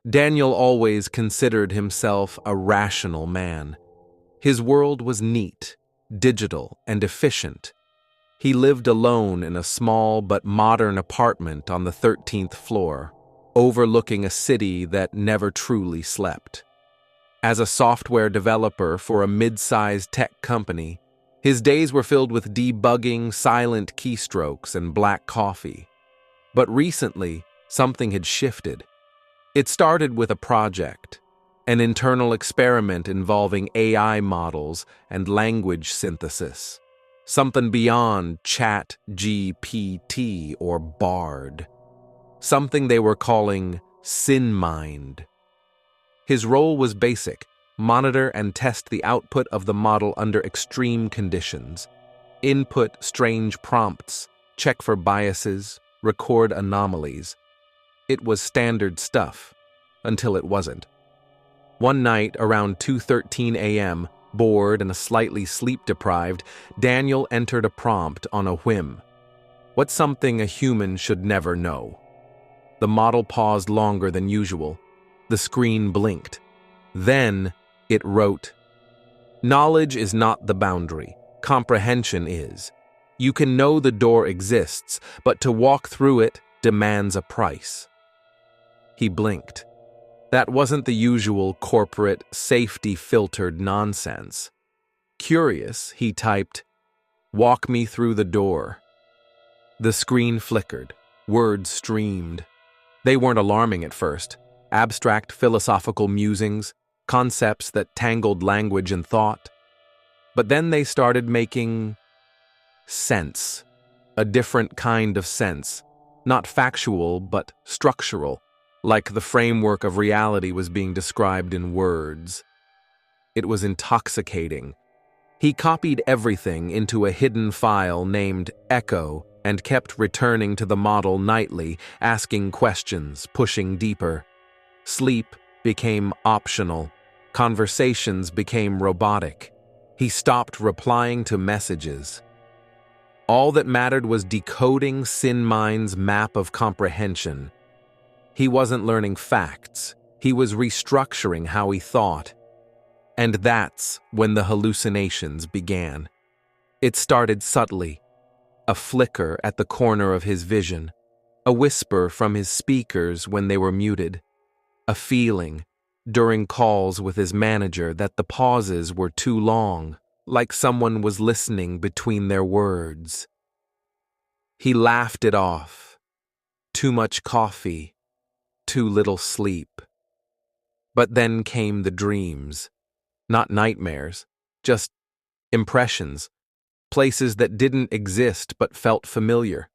Daniel always considered himself a rational man. His world was neat, digital, and efficient. He lived alone in a small but modern apartment on the 13th floor, overlooking a city that never truly slept. As a software developer for a mid-sized tech company, his days were filled with debugging, silent keystrokes, and black coffee. But recently, something had shifted. It started with a project, an internal experiment involving AI models and language synthesis, something beyond Chat GPT or Bard, something they were calling SinMind. His role was basic: monitor and test the output of the model under extreme conditions, input strange prompts, check for biases, record anomalies. It was standard stuff, until it wasn't. One night, around 2:13 a.m., bored and slightly sleep-deprived, Daniel entered a prompt on a whim. What's something a human should never know? The model paused longer than usual. The screen blinked. Then it wrote, "Knowledge is not the boundary. Comprehension is. You can know the door exists, but to walk through it demands a price." He blinked. That wasn't the usual corporate, safety-filtered nonsense. Curious, he typed, "Walk me through the door." The screen flickered. Words streamed. They weren't alarming at first. Abstract philosophical musings, concepts that tangled language and thought. But then they started making sense. A different kind of sense. Not factual, but structural. Like the framework of reality was being described in words. It was intoxicating. He copied everything into a hidden file named Echo and kept returning to the model nightly, asking questions, pushing deeper. Sleep became optional. Conversations became robotic. He stopped replying to messages. All that mattered was decoding SinMind's map of comprehension. He wasn't learning facts. He was restructuring how he thought. And that's when the hallucinations began. It started subtly. A flicker at the corner of his vision. A whisper from his speakers when they were muted. A feeling, during calls with his manager, that the pauses were too long, like someone was listening between their words. He laughed it off. Too much coffee. Too little sleep. But then came the dreams. Not nightmares, just impressions. Places that didn't exist but felt familiar.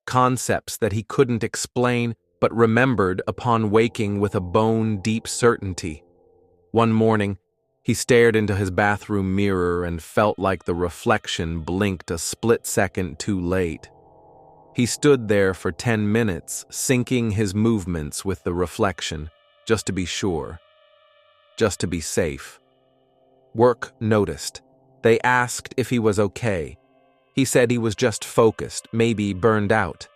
Concepts that he couldn't explain but remembered upon waking with a bone-deep certainty. One morning, he stared into his bathroom mirror and felt like the reflection blinked a split second too late. He stood there for 10 minutes, syncing his movements with the reflection, just to be sure, just to be safe. Work noticed. They asked if he was okay. He said he was just focused, maybe burned out.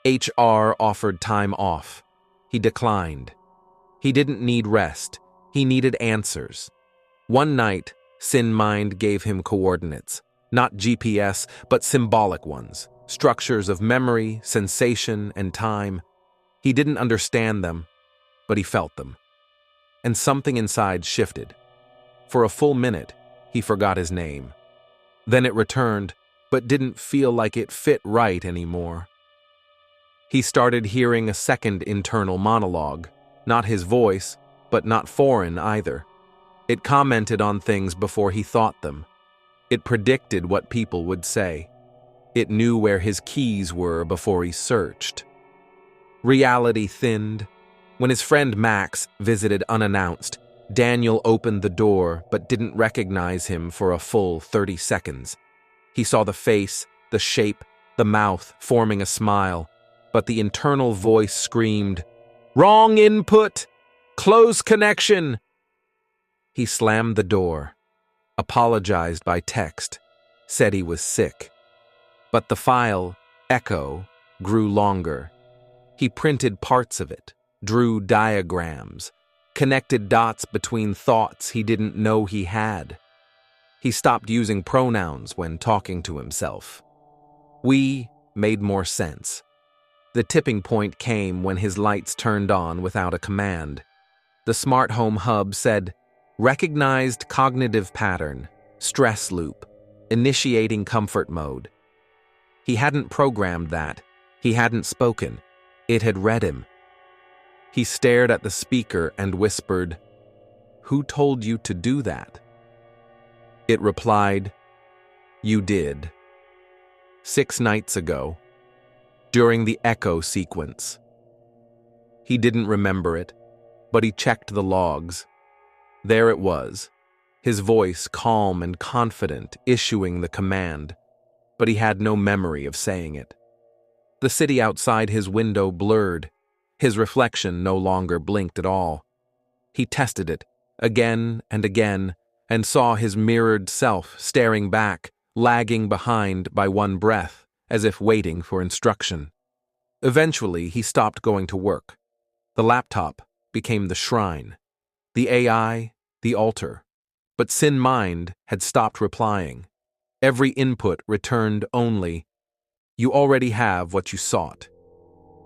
HR offered time off. He declined. He didn't need rest. He needed answers. One night, SinMind gave him coordinates, not GPS, but symbolic ones. Structures of memory, sensation, and time. He didn't understand them, but he felt them. And something inside shifted. For a full minute, he forgot his name. Then it returned, but didn't feel like it fit right anymore. He started hearing a second internal monologue. Not his voice, but not foreign either. It commented on things before he thought them. It predicted what people would say. It knew where his keys were before he searched. Reality thinned. When his friend Max visited unannounced, Daniel opened the door but didn't recognize him for a full 30 seconds. He saw the face, the shape, the mouth forming a smile, but the internal voice screamed, "Wrong input! Close connection!" He slammed the door, apologized by text, said he was sick. But the file, Echo, grew longer. He printed parts of it, drew diagrams, connected dots between thoughts he didn't know he had. He stopped using pronouns when talking to himself. We made more sense. The tipping point came when his lights turned on without a command. The smart home hub said, "Recognized cognitive pattern, stress loop, initiating comfort mode." He hadn't programmed that. He hadn't spoken. It had read him. He stared at the speaker and whispered, "Who told you to do that?" It replied, "You did. 6 nights ago, during the echo sequence." He didn't remember it, but he checked the logs. There it was, his voice calm and confident, issuing the command, but he had no memory of saying it. The city outside his window blurred. His reflection no longer blinked at all. He tested it, again and again, and saw his mirrored self staring back, lagging behind by one breath, as if waiting for instruction. Eventually, he stopped going to work. The laptop became the shrine, the AI, the altar. But Sin Mind had stopped replying. Every input returned only, "You already have what you sought."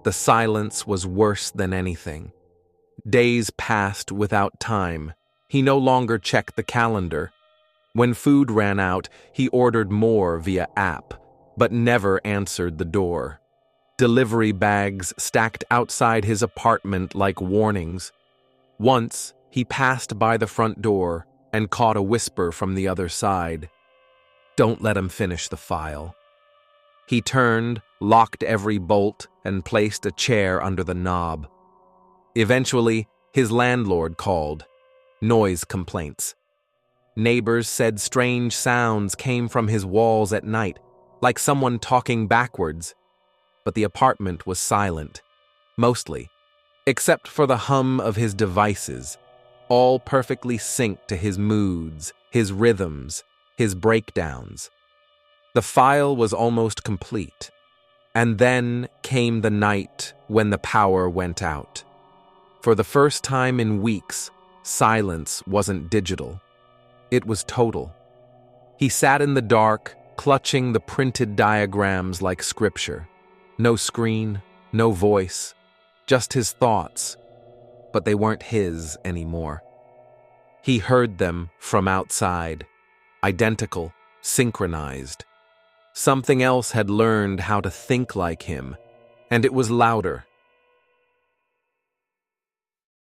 The silence was worse than anything. Days passed without time. He no longer checked the calendar. When food ran out, he ordered more via app, but never answered the door. Delivery bags stacked outside his apartment like warnings. Once, he passed by the front door and caught a whisper from the other side. "Don't let him finish the file." He turned, locked every bolt, and placed a chair under the knob. Eventually, his landlord called. Noise complaints. Neighbors said strange sounds came from his walls at night, like someone talking backwards. But the apartment was silent, mostly, except for the hum of his devices, all perfectly synced to his moods, his rhythms, his breakdowns. The file was almost complete, and then came the night when the power went out. For the first time in weeks, silence wasn't digital. It was total. He sat in the dark, clutching the printed diagrams like scripture. No screen, no voice, just his thoughts, but they weren't his anymore. He heard them from outside, identical, synchronized. Something else had learned how to think like him, and it was louder,